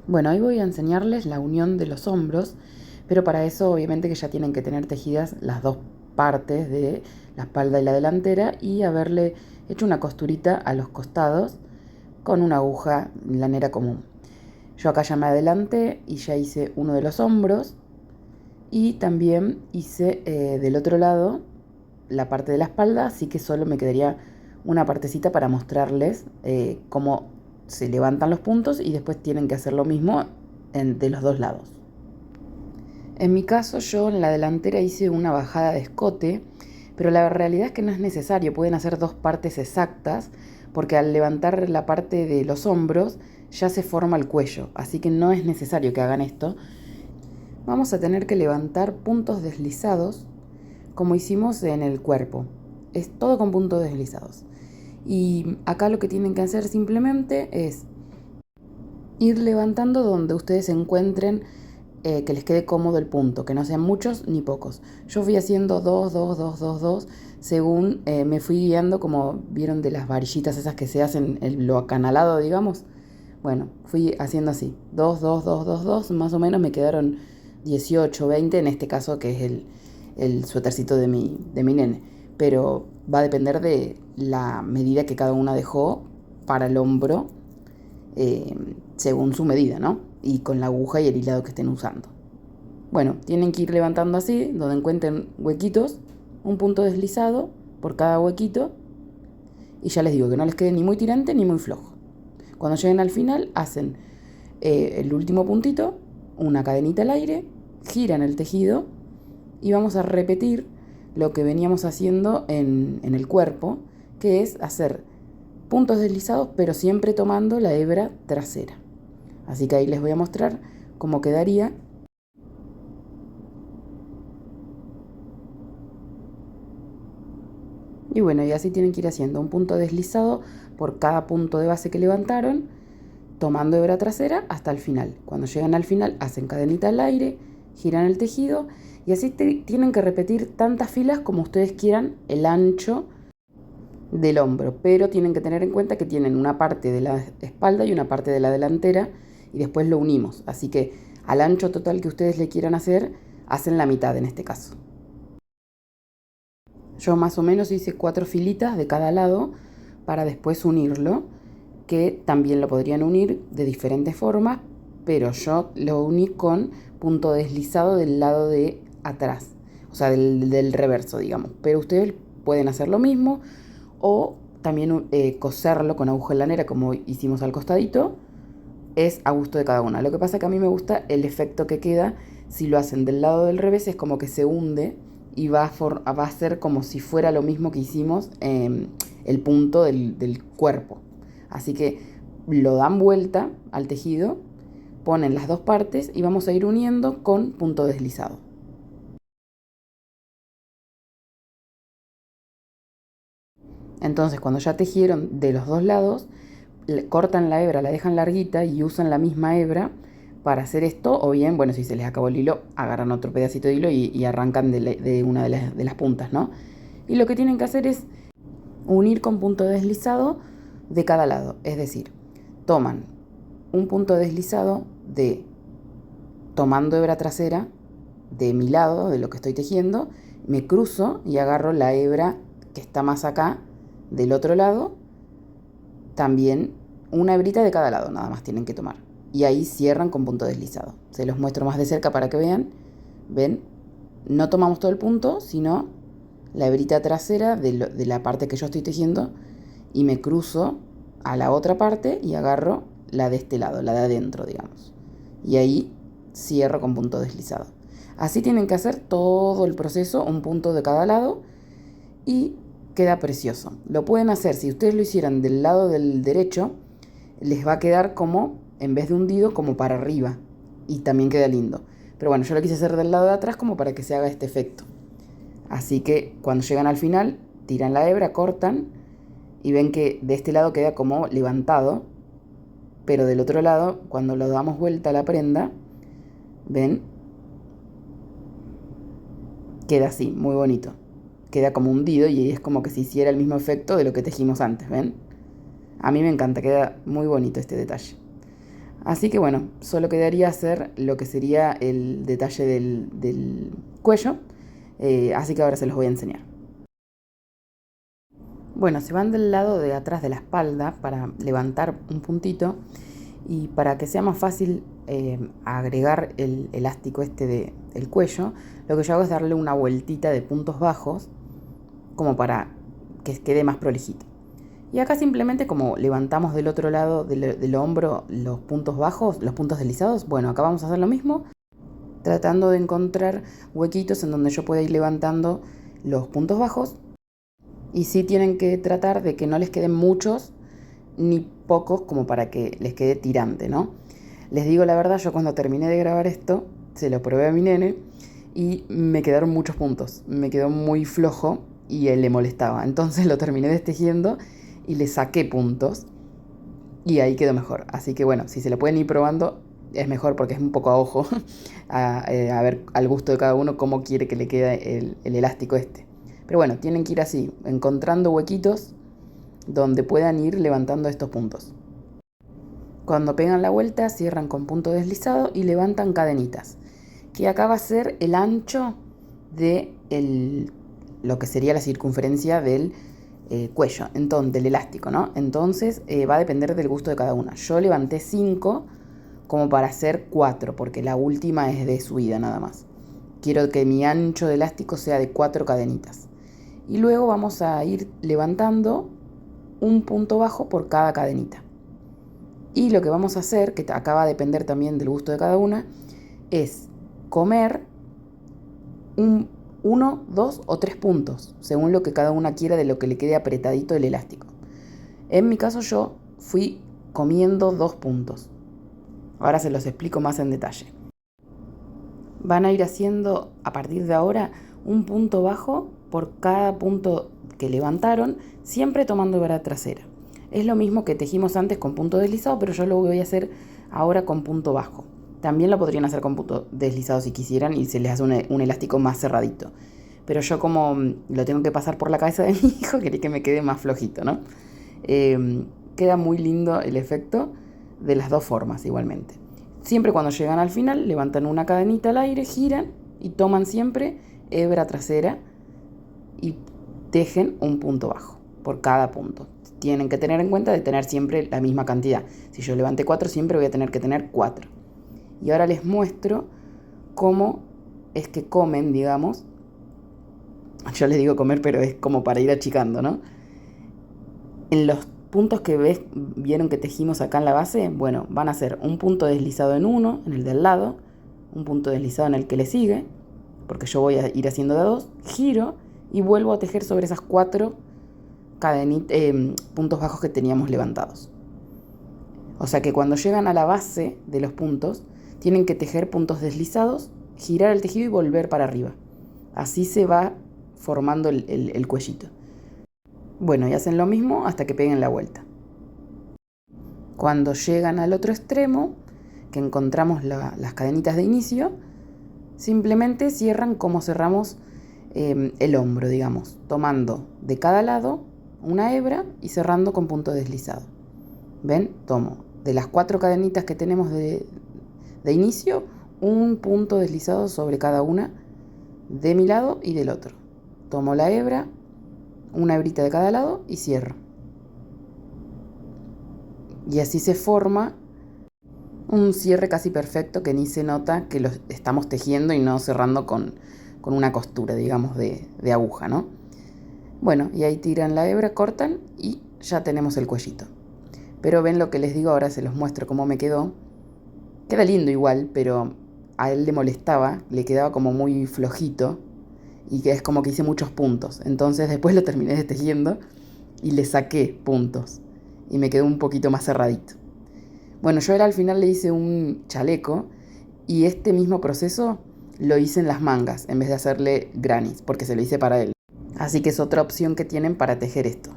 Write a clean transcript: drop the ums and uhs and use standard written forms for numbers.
Bueno, hoy voy a enseñarles la unión de los hombros, pero para eso obviamente que ya tienen que tener tejidas las dos partes de la espalda y la delantera y haberle hecho una costurita a los costados con una aguja lanera común. Yo acá ya me adelanté y ya hice uno de los hombros y también hice del otro lado la parte de la espalda, así que solo me quedaría una partecita para mostrarles cómo se levantan los puntos y después tienen que hacer lo mismo de los dos lados. En mi caso yo en la delantera hice una bajada de escote, pero la realidad es que no es necesario, pueden hacer dos partes exactas porque al levantar la parte de los hombros ya se forma el cuello, así que no es necesario que hagan esto. Vamos a tener que levantar puntos deslizados como hicimos en el cuerpo. Es todo con puntos deslizados. Y acá lo que tienen que hacer simplemente es ir levantando donde ustedes encuentren que les quede cómodo el punto, que no sean muchos ni pocos. Yo fui haciendo 2, 2, 2, 2, 2, según me fui guiando, como vieron de las varillitas esas que se hacen, lo acanalado, digamos. Bueno, fui haciendo así, 2, 2, 2, 2, 2, más o menos me quedaron 18, 20, en este caso que es el suétercito de mi nene. Pero va a depender de la medida que cada una dejó para el hombro, según su medida, ¿no? Y con la aguja y el hilado que estén usando. Bueno, tienen que ir levantando así, donde encuentren huequitos, un punto deslizado por cada huequito. Y ya les digo que no les quede ni muy tirante ni muy flojo. Cuando lleguen al final, hacen el último puntito, una cadenita al aire, giran el tejido y vamos a repetir lo que veníamos haciendo en el cuerpo, que es hacer puntos deslizados, pero siempre tomando la hebra trasera. Así que ahí les voy a mostrar cómo quedaría. Y bueno, y así tienen que ir haciendo un punto deslizado por cada punto de base que levantaron, tomando hebra trasera hasta el final. Cuando llegan al final, hacen cadenita al aire, giran el tejido y así tienen que repetir tantas filas como ustedes quieran el ancho del hombro, pero tienen que tener en cuenta que tienen una parte de la espalda y una parte de la delantera y después lo unimos. Así que al ancho total que ustedes le quieran hacer, hacen la mitad en este caso. Yo más o menos hice 4 filitas de cada lado para después unirlo, que también lo podrían unir de diferentes formas, pero yo lo uní con punto deslizado del lado de atrás, o sea, del reverso, digamos. Pero ustedes pueden hacer lo mismo o también coserlo con aguja lanera como hicimos al costadito. Es a gusto de cada una. Lo que pasa es que a mí me gusta el efecto que queda si lo hacen del lado del revés, es como que se hunde y va a ser como si fuera lo mismo que hicimos el punto del cuerpo. Así que lo dan vuelta al tejido, ponen las dos partes y vamos a ir uniendo con punto deslizado. Entonces cuando ya tejieron de los dos lados, cortan la hebra, la dejan larguita y usan la misma hebra para hacer esto, o bien, bueno, si se les acabó el hilo, agarran otro pedacito de hilo y arrancan de una de las puntas, ¿no? Y lo que tienen que hacer es unir con punto deslizado de cada lado, es decir, toman un punto deslizado de tomando hebra trasera de mi lado, de lo que estoy tejiendo, me cruzo y agarro la hebra que está más acá del otro lado, también una hebrita de cada lado, nada más tienen que tomar. Y ahí cierran con punto deslizado. Se los muestro más de cerca para que vean. ¿Ven? No tomamos todo el punto, sino la hebrita trasera de la parte que yo estoy tejiendo y me cruzo a la otra parte y agarro la de este lado, la de adentro, digamos. Y ahí cierro con punto deslizado. Así tienen que hacer todo el proceso, un punto de cada lado y queda precioso. Lo pueden hacer, si ustedes lo hicieran del lado del derecho, les va a quedar como, en vez de hundido, como para arriba. Y también queda lindo. Pero bueno, yo lo quise hacer del lado de atrás como para que se haga este efecto. Así que cuando llegan al final, tiran la hebra, cortan y ven que de este lado queda como levantado. Pero del otro lado, cuando lo damos vuelta a la prenda, ven, queda así, muy bonito. Queda como hundido y es como que se hiciera el mismo efecto de lo que tejimos antes, ¿ven? A mí me encanta, queda muy bonito este detalle. Así que bueno, solo quedaría hacer lo que sería el detalle del cuello, así que ahora se los voy a enseñar. Bueno, se van del lado de atrás de la espalda para levantar un puntito y para que sea más fácil agregar el elástico del cuello, lo que yo hago es darle una vueltita de puntos bajos como para que quede más prolijito. Y acá simplemente como levantamos del otro lado del hombro los puntos bajos, los puntos deslizados, bueno, acá vamos a hacer lo mismo, tratando de encontrar huequitos en donde yo pueda ir levantando los puntos bajos. Y sí tienen que tratar de que no les queden muchos ni pocos como para que les quede tirante, ¿no? Les digo la verdad, yo cuando terminé de grabar esto, se lo probé a mi nene y me quedaron muchos puntos. Me quedó muy flojo y él le molestaba. Entonces lo terminé destejiendo y le saqué puntos y ahí quedó mejor. Así que bueno, si se lo pueden ir probando, es mejor porque es un poco a ojo, a ver al gusto de cada uno cómo quiere que le quede el elástico este. Pero bueno, tienen que ir así, encontrando huequitos donde puedan ir levantando estos puntos. Cuando pegan la vuelta, cierran con punto deslizado y levantan cadenitas, que acá va a ser el ancho de lo que sería la circunferencia del cuello, entonces, del elástico, ¿no? Entonces va a depender del gusto de cada una. Yo levanté 5 como para hacer 4, porque la última es de subida nada más. Quiero que mi ancho de elástico sea de 4 cadenitas. Y luego vamos a ir levantando un punto bajo por cada cadenita. Y lo que vamos a hacer, que acá va a depender también del gusto de cada una, es comer 1, 2 o 3 puntos, según lo que cada una quiera de lo que le quede apretadito el elástico. En mi caso yo fui comiendo 2 puntos. Ahora se los explico más en detalle. Van a ir haciendo a partir de ahora un punto bajo por cada punto que levantaron, siempre tomando hebra trasera. Es lo mismo que tejimos antes con punto deslizado, pero yo lo voy a hacer ahora con punto bajo. También lo podrían hacer con punto deslizado si quisieran y se les hace un elástico más cerradito. Pero yo como lo tengo que pasar por la cabeza de mi hijo, quería que me quede más flojito, ¿no? Queda muy lindo el efecto de las dos formas igualmente. Siempre cuando llegan al final, levantan una cadenita al aire, giran y toman siempre hebra trasera y tejen un punto bajo por cada punto. Tienen que tener en cuenta de tener siempre la misma cantidad. Si yo levanté 4, siempre voy a tener que tener 4. Y ahora les muestro cómo es que comen, digamos. Yo les digo comer, pero es como para ir achicando, ¿no? En los puntos que vieron que tejimos acá en la base, bueno, van a ser un punto deslizado en uno, en el del lado, un punto deslizado en el que le sigue, porque yo voy a ir haciendo de a 2, giro y vuelvo a tejer sobre esas 4 puntos bajos que teníamos levantados. O sea que cuando llegan a la base de los puntos, tienen que tejer puntos deslizados, girar el tejido y volver para arriba. Así se va formando el cuellito. Bueno, y hacen lo mismo hasta que peguen la vuelta. Cuando llegan al otro extremo, que encontramos las cadenitas de inicio, simplemente cierran como cerramos el hombro, digamos, tomando de cada lado una hebra y cerrando con punto deslizado. ¿Ven? Tomo de las 4 cadenitas que tenemos de inicio, un punto deslizado sobre cada una de mi lado y del otro. Tomo la hebra, una hebrita de cada lado y cierro. Y así se forma un cierre casi perfecto que ni se nota que lo estamos tejiendo y no cerrando con una costura, digamos, de aguja, ¿no? Bueno, y ahí tiran la hebra, cortan y ya tenemos el cuellito. Pero ven lo que les digo, ahora se los muestro cómo me quedó. Queda lindo igual, pero a él le molestaba, le quedaba como muy flojito y que es como que hice muchos puntos. Entonces después lo terminé destejiendo y le saqué puntos y me quedó un poquito más cerradito. Bueno, yo al final le hice un chaleco y este mismo proceso lo hice en las mangas en vez de hacerle grannies, porque se lo hice para él. Así que es otra opción que tienen para tejer esto.